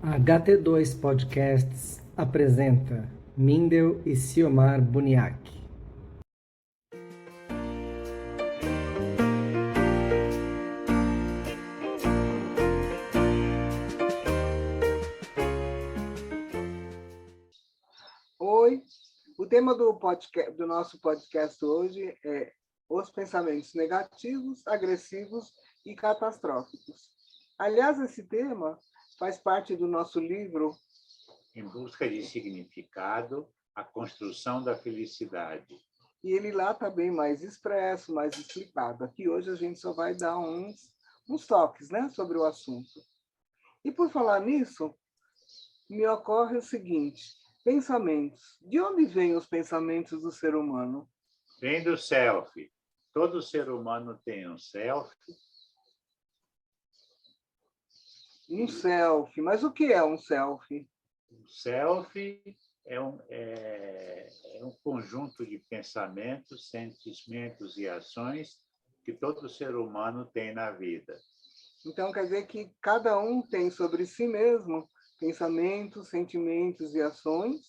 HT2 Podcasts apresenta Mindel e Ciomar Buniac. Oi, o tema do nosso podcast hoje é os pensamentos negativos, agressivos e catastróficos. Aliás, esse tema faz parte do nosso livro Em busca de significado, a construção da felicidade. e ele lá está bem mais expresso, mais explicado. Aqui hoje a gente só vai dar uns toques, né, sobre o assunto. E por falar nisso, me ocorre o seguinte: pensamentos. De onde vêm os pensamentos do ser humano? Vem do self. Todo ser humano tem um self. Um self. Mas o que é um self? O self é um conjunto de pensamentos, sentimentos e ações que todo ser humano tem na vida. Então, quer dizer que cada um tem sobre si mesmo pensamentos, sentimentos e ações.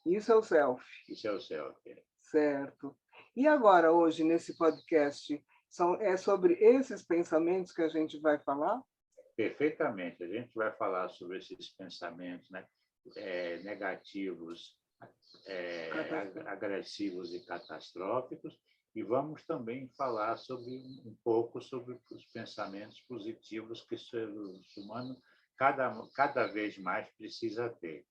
Isso é o self. Isso é o self. Certo. E agora, hoje, nesse podcast, é sobre esses pensamentos que a gente vai falar? Perfeitamente. A gente vai falar sobre esses pensamentos, né? Negativos, agressivos e catastróficos, e vamos também falar um pouco sobre os pensamentos positivos que o ser humano cada vez mais precisa ter.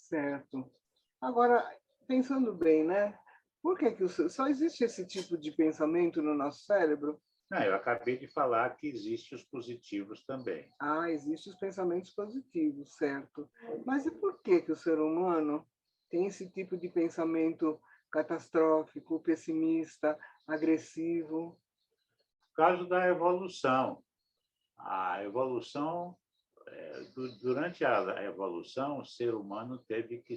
Certo. Agora, pensando bem, né? Por que só existe esse tipo de pensamento no nosso cérebro? Não, eu acabei de falar que existem os positivos também. Ah, existem os pensamentos positivos, certo. Mas e por que o ser humano tem esse tipo de pensamento catastrófico, pessimista, agressivo? Por causa da evolução. A evolução, durante a evolução, o ser humano teve que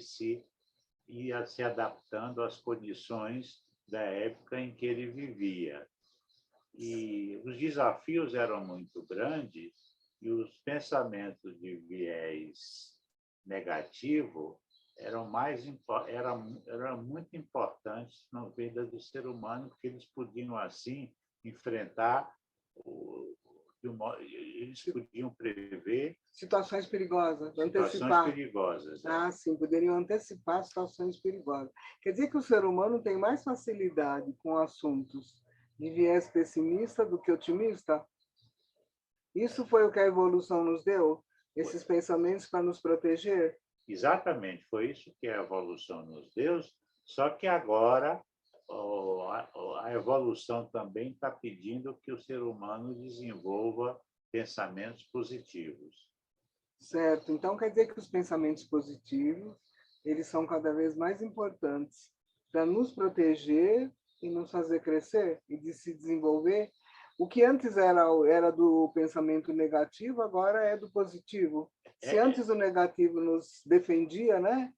ia se adaptando às condições da época em que ele vivia. E os desafios eram muito grandes e os pensamentos de viés negativo eram muito importantes na vida do ser humano, porque eles podiam, assim, enfrentar, eles podiam prever situações perigosas, situações antecipar. perigosas. Ah, sim, poderiam antecipar situações perigosas. Quer dizer que o ser humano tem mais facilidade com assuntos de viés pessimista do que otimista? Isso foi o que a evolução nos deu? Esses pensamentos para nos proteger? Exatamente, foi isso que a evolução nos deu, só que agora a evolução também está pedindo que o ser humano desenvolva pensamentos positivos. Certo. Então, quer dizer que os pensamentos positivos, eles são cada vez mais importantes para nos proteger e nos fazer crescer e de se desenvolver. O que antes era do pensamento negativo, agora é do positivo. Se antes o negativo nos defendia, né,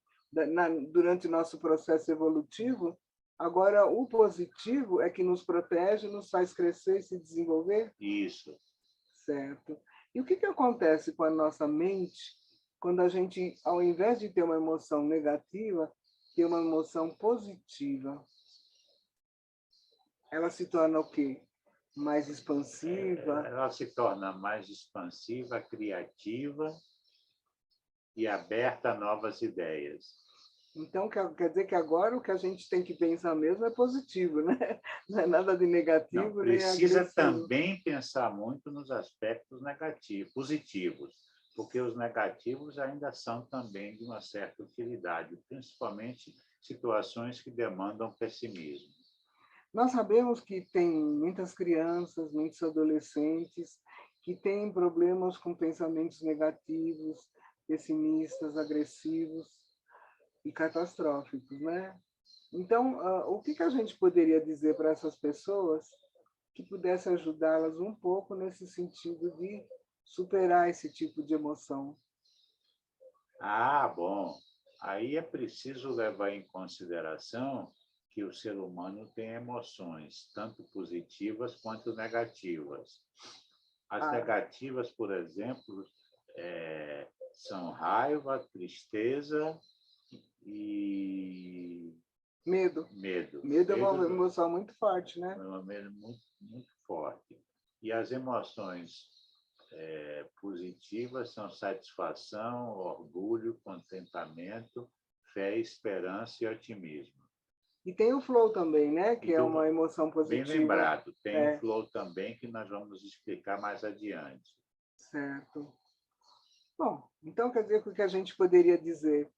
durante nosso processo evolutivo, agora o positivo é que nos protege, nos faz crescer e se desenvolver? Isso. Certo. E o que acontece com a nossa mente quando a gente, ao invés de ter uma emoção negativa, tem uma emoção positiva? Ela se torna o quê? Mais expansiva? Ela se torna mais expansiva, criativa e aberta a novas ideias. Então, quer dizer que agora o que a gente tem que pensar mesmo é positivo, né? Não é nada de negativo. Não, nem precisa agressivo. também pensar muito nos aspectos negativos, positivos, porque os negativos ainda são também de uma certa utilidade, principalmente situações que demandam pessimismo. Nós sabemos que tem muitas crianças, muitos adolescentes que têm problemas com pensamentos negativos, pessimistas, agressivos e catastróficos, né? Então, o que a gente poderia dizer para essas pessoas que pudesse ajudá-las um pouco nesse sentido de superar esse tipo de emoção? Ah, bom. Aí é preciso levar em consideração que o ser humano tem emoções, tanto positivas quanto negativas. As negativas, por exemplo, são raiva, tristeza e Medo. medo. Medo é uma emoção muito forte, né? É uma emoção muito forte. E as emoções positivas são satisfação, orgulho, contentamento, fé, esperança e otimismo. E tem o flow também, né? Que é uma emoção positiva. Bem lembrado. Tem o flow também, que nós vamos explicar mais adiante. Certo. Bom, então quer dizer que o que a gente poderia dizer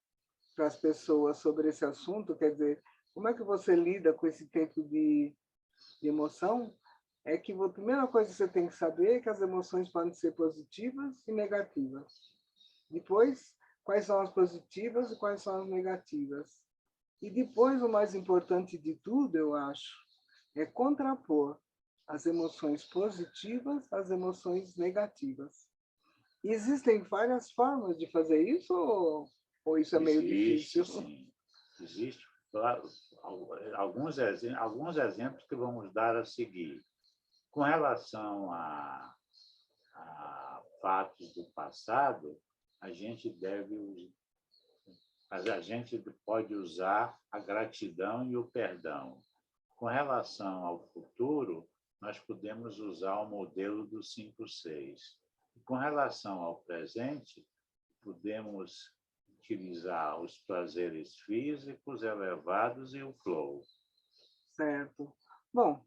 para as pessoas sobre esse assunto, quer dizer, como é que você lida com esse tempo de emoção? É que a primeira coisa que você tem que saber é que as emoções podem ser positivas e negativas. Depois, quais são as positivas e quais são as negativas. E depois, o mais importante de tudo, eu acho, é contrapor as emoções positivas às emoções negativas. E existem várias formas de fazer isso ou isso é meio difícil? Sim. Existe alguns exemplos que vamos dar a seguir. Com relação a fatos do passado, a gente pode usar a gratidão e o perdão. Com relação ao futuro, nós podemos usar o modelo do 5-6. Com relação ao presente, podemos utilizar os prazeres físicos elevados e o flow. Certo. Bom,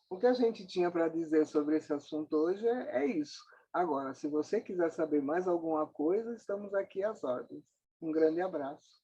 o que a gente tinha para dizer sobre esse assunto hoje é isso. Agora, se você quiser saber mais alguma coisa, estamos aqui às ordens. Um grande abraço.